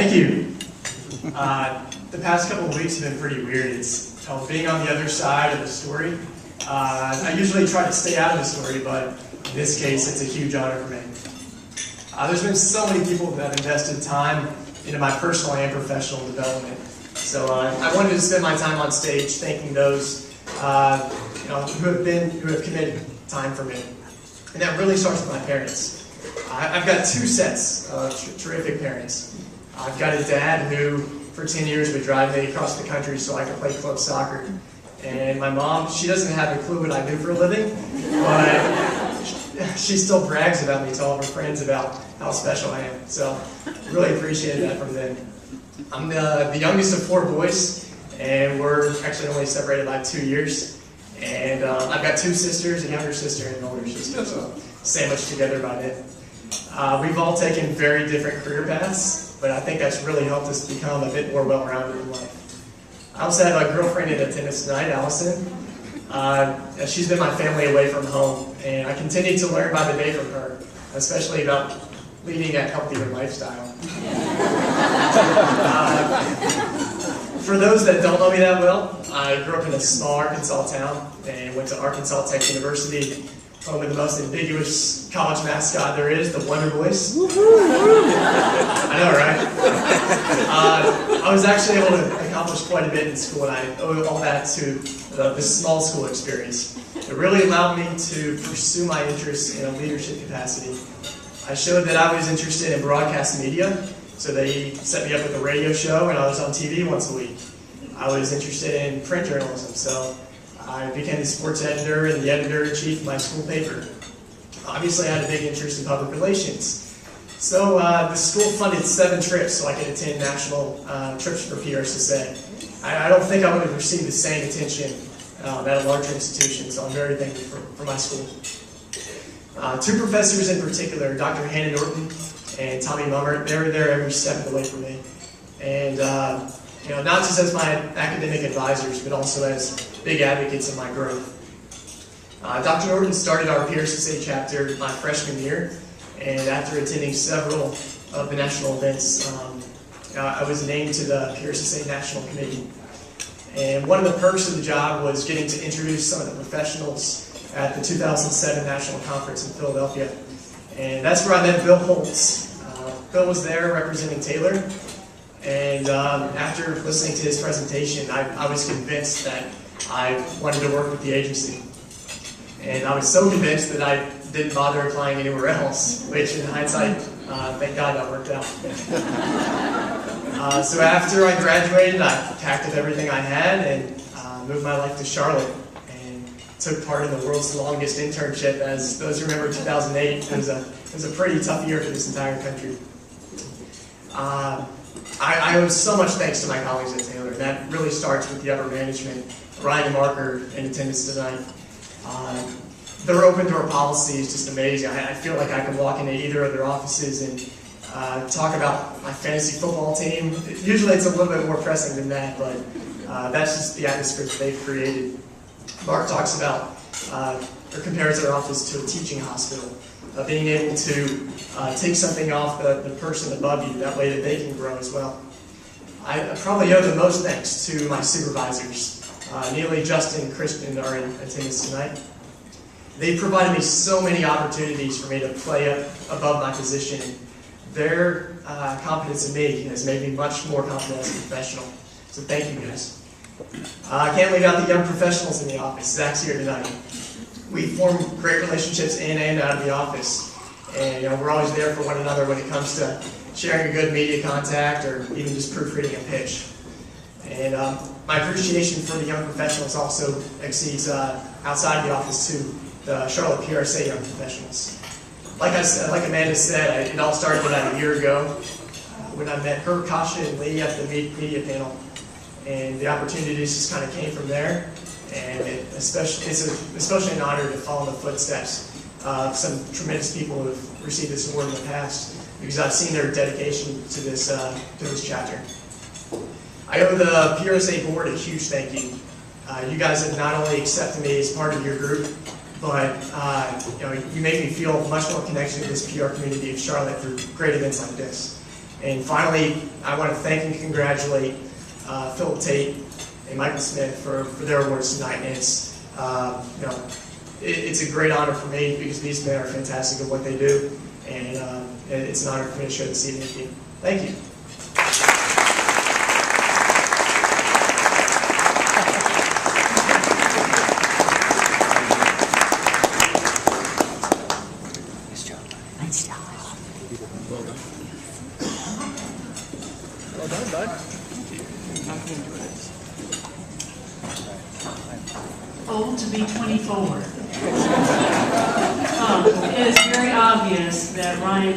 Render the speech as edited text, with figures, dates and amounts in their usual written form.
Thank you. The past couple of weeks have been pretty weird. It's being on the other side of the story. I usually try to stay out of the story, but in this case, it's a huge honor for me. There's been so many people that have invested time into my personal and professional development. So I wanted to spend my time on stage thanking those who have committed time for me. And that really starts with my parents. I've got two sets of terrific parents. I've got a dad who, for 10 years, would drive me across the country so I could play club soccer. And my mom, she doesn't have a clue what I do for a living, but she still brags about me to all of her friends about how special I am. So I really appreciated that from them. I'm the youngest of 4 boys, and we're actually only separated by 2 years. And I've got 2 sisters, a younger sister and an older sister, so sandwiched together by then. We've all taken very different career paths, but I think that's really helped us become a bit more well-rounded in life. I also have a girlfriend in attendance tonight, Allison. She's been my family away from home, and I continue to learn by the day from her, especially about leading a healthier lifestyle. For those that don't know me that well, I grew up in a small Arkansas town and went to Arkansas Tech University, home of the most ambiguous college mascot there is, the Wonder Boys. I know, right? I was actually able to accomplish quite a bit in school, and I owe all that to this small school experience. It really allowed me to pursue my interests in a leadership capacity. I showed that I was interested in broadcast media, so they set me up with a radio show, and I was on TV once a week. I was interested in print journalism, so I became the sports editor and the editor-in-chief of my school paper. Obviously, I had a big interest in public relations. So the school funded 7 trips so I could attend national trips for PRSA. I don't think I would have received the same attention at a larger institution, so I'm very thankful for my school. 2 professors in particular, Dr. Hannah Norton and Tommy Mummert, they were there every step of the way for me. And not just as my academic advisors, but also as big advocates of my growth. Dr. Norton started our PRSA chapter my freshman year, and after attending several of the national events, I was named to the PRSA National Committee. And one of the perks of the job was getting to introduce some of the professionals at the 2007 National Conference in Philadelphia. And that's where I met Bill Holtz. Bill was there representing Taylor, and after listening to his presentation, I was convinced that I wanted to work with the agency. And I was so convinced that I didn't bother applying anywhere else, which in hindsight, thank God that worked out. So after I graduated, I packed up everything I had and moved my life to Charlotte and took part in the world's longest internship. As those who remember 2008, it was a pretty tough year for this entire country. I owe so much thanks to my colleagues at Taylor. That really starts with the upper management. Ryan and Mark are in attendance tonight. Their open door policy is just amazing. I feel like I can walk into either of their offices and talk about my fantasy football team. Usually it's a little bit more pressing than that, but that's just the atmosphere that they've created. Mark talks about, or compares their office to a teaching hospital, being able to take something off the person above you, that way that they can grow as well. I probably owe the most thanks to my supervisors. Neely, Justin, and Crispin are in attendance tonight. They provided me so many opportunities for me to play up above my position. Their confidence in me has made me much more confident as a professional. So thank you guys. I can't leave out the young professionals in the office. Zach's here tonight. We form great relationships in and out of the office. And we're always there for one another when it comes to sharing a good media contact or even just proofreading a pitch. And my appreciation for the young professionals also exceeds outside the office to the Charlotte PRSA Young Professionals. Like Amanda said, it all started about a year ago when I met her, Kasha, and Lee at the media panel. And the opportunities just kind of came from there. And it's especially an honor to follow in the footsteps of some tremendous people who have received this award in the past, because I've seen their dedication to this chapter. I owe the PRSA board a huge thank you. You guys have not only accepted me as part of your group, but you make me feel much more connected to this PR community of Charlotte through great events like this. And finally, I want to thank and congratulate Philip Tate and Michael Smith for their awards tonight. And it's, it's a great honor for me because these men are fantastic at what they do. And it's an honor for me to share this evening with you. Thank you. Nice job. Well done. Well done, bud. Old to be 24. It is very obvious that Ryan